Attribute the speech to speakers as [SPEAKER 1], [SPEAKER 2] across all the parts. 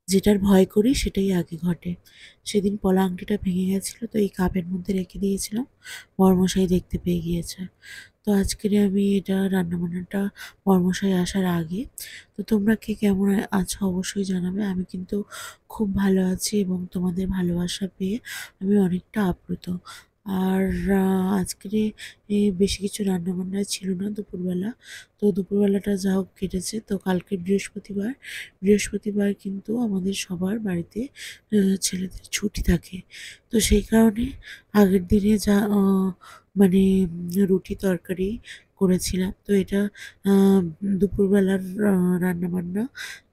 [SPEAKER 1] যেটার ভয় করি সেটাই আগে ঘটে। সেদিন পলা আংটিটা ভেঙে গেছিল, তো এই কাপের মধ্যে রেখে দিয়েছিলাম। বরমশাই দেখতে পেয়ে গিয়েছে। তো আজকের আমি এটা রান্নাবান্নাটা বরমশাই আসার আগে। তো তোমরা কে কেমন আছো অবশ্যই জানাবে। আমি কিন্তু খুব ভালো আছি এবং তোমাদের ভালোবাসা পেয়ে আমি অনেকটা আপ্লুত। আর আজকের বেশি কিছু রান্নাবান্না ছিল না দুপুরবেলা। তো দুপুরবেলাটা যা হোক কেটেছে। তো কালকে বৃহস্পতিবার। বৃহস্পতিবার কিন্তু আমাদের সবার বাড়িতে ছেলেদের ছুটি থাকে। তো সেই কারণে আগের দিনে যা মানে রুটি তরকারি করেছিলাম। তো এটা আ দুপুরবেলার রান্নাবান্না।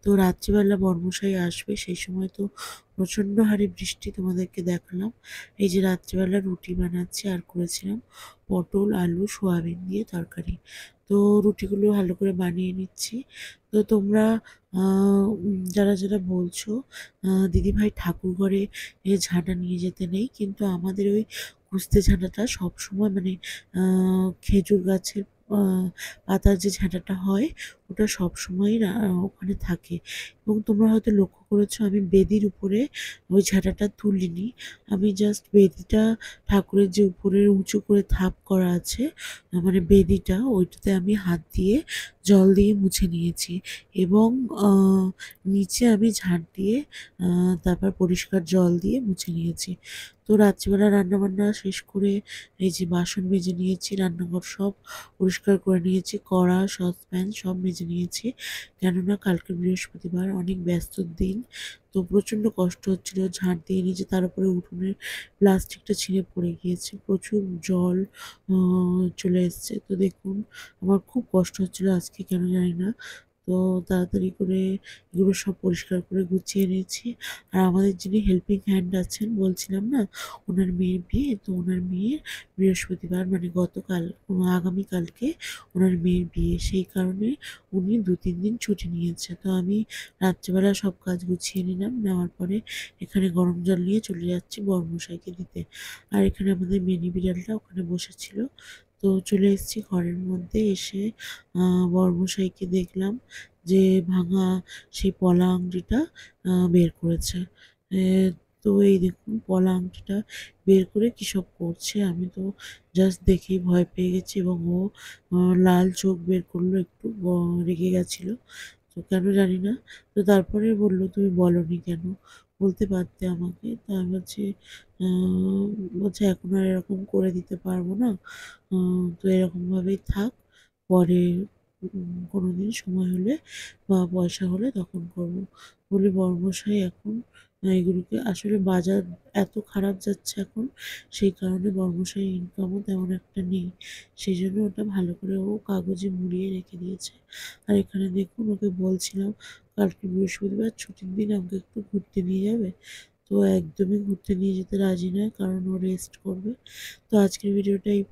[SPEAKER 1] তো রাত্রিবেলা বরমশাই আসবে, সেই সময় তো প্রচণ্ড হারে বৃষ্টি, তোমাদেরকে দেখালাম। এই যে রাত্রিবেলা রুটি বানাচ্ছি আর করেছিলাম পটল, আলু, সোয়াবিন দিয়ে তরকারি। তো রুটিগুলো ভালো করে বানিয়ে নিচ্ছি। তো তোমরা যারা বলছো দিদিভাই ঠাকুরঘরে ঝাঁটা নিয়ে যেতে নেই, কিন্তু আমাদের ওই কুস্তে ঝাঁটাটা সবসময় মানে খেজুর গাছের আ পাতার যে ঝাঁটাটা হয় ওটা সবসময়ই ওখানে থাকে। এবং তোমরা হয়তো লক্ষ্য করেছো আমি বেদির উপরে ওই ঝাঁটাটা তুলিনি। আমি জাস্ট বেদিটা ঠাকুরের যে উপরের উঁচু করে থাপ করা আছে মানে বেদিটা ওইটাতে আমি হাত দিয়ে জল দিয়ে মুছে নিয়েছি এবং আ নিচে আমি ঝাঁট দিয়ে আ তারপর পরিষ্কার জল দিয়ে মুছে নিয়েছি। তো রাত্রিবেলা রান্নাবান্না শেষ করে এই যে বাসন মেজে নিয়েছি, রান্নাঘর সব পরিষ্কার করে নিয়েছি, কড়া, সসপ্যান সব মেজে নিয়েছি। কেননা কালকে বৃহস্পতিবার অনেক ব্যস্ত দিন। তো প্রচণ্ড কষ্ট হচ্ছিল ঝাঁট দিয়ে নিচে, তার উপরে উঠোনের প্লাস্টিকটা ছিঁড়ে পড়ে গিয়েছে। প্রচুর জল আ চলে এসছে। তো দেখুন আমার খুব কষ্ট হচ্ছিল আজকে কেন জানি না। তো তাড়াতাড়ি করে এগুলো সব পরিষ্কার করে গুছিয়ে নিয়েছি। আর আমাদের যিনি হেল্পিং হ্যান্ড আছেন বলছিলাম না, ওনার মেয়ের বিয়ে। তো ওনার মেয়ের বৃহস্পতিবার মানে গতকাল আগামীকালকে ওনার মেয়ের বিয়ে। সেই কারণে উনি ২-৩ দিন ছুটি নিয়েছে। তো আমি রাত্রিবেলা সব কাজ গুছিয়ে নিলাম। নেওয়ার পরে এখানে গরম জল নিয়ে চলে যাচ্ছি বরমশাইকে দিতে। আর এখানে আমাদের মিনি বিড়ালটা ওখানে বসেছিল। তো চলে এসেছি ঘরের মধ্যে। এসে বরমশাইকে দেখলাম যে ভাঙা সেই পলা আংটিটা বের করেছে। এ তো এই দেখুন পলা আংটিটা বের করে কী সব করছে। আমি তো জাস্ট দেখেই ভয় পেয়ে গেছি এবং ও লাল চোখ বের করলো, একটু রেগে গেছিল। তো কেন জানি না। তো তারপরে বলল, "তুমি বলোনি কেন? বলতে পারতে আমাকে।" তো আমি বলছি আ বলছে, "এখন আর এরকম করে দিতে পারব না। আ তো এরকমভাবেই থাক। পরে কোনোদিন সময় হলে বা পয়সা হলে তখন করব।" বলে বরমশাই এখন এগুলোকে আসলে বাজার এত খারাপ যাচ্ছে এখন, সেই কারণে বরমশাইয়ের ইনকামও তেমন একটা নেই। সেজন্য ওটা ভালো করে ও কাগজে মুড়িয়ে রেখে দিয়েছে। আর এখানে দেখুন ওকে বলছিলাম কালকে বৃহস্পতিবার ছুটির দিন আমাকে একটু ঘুরতে নিয়ে যাবে। তো একদমই ঘুরতে নিয়ে যেতে রাজি নয়, কারণ ও রেস্ট করবে। তো আজকের ভিডিওটা এই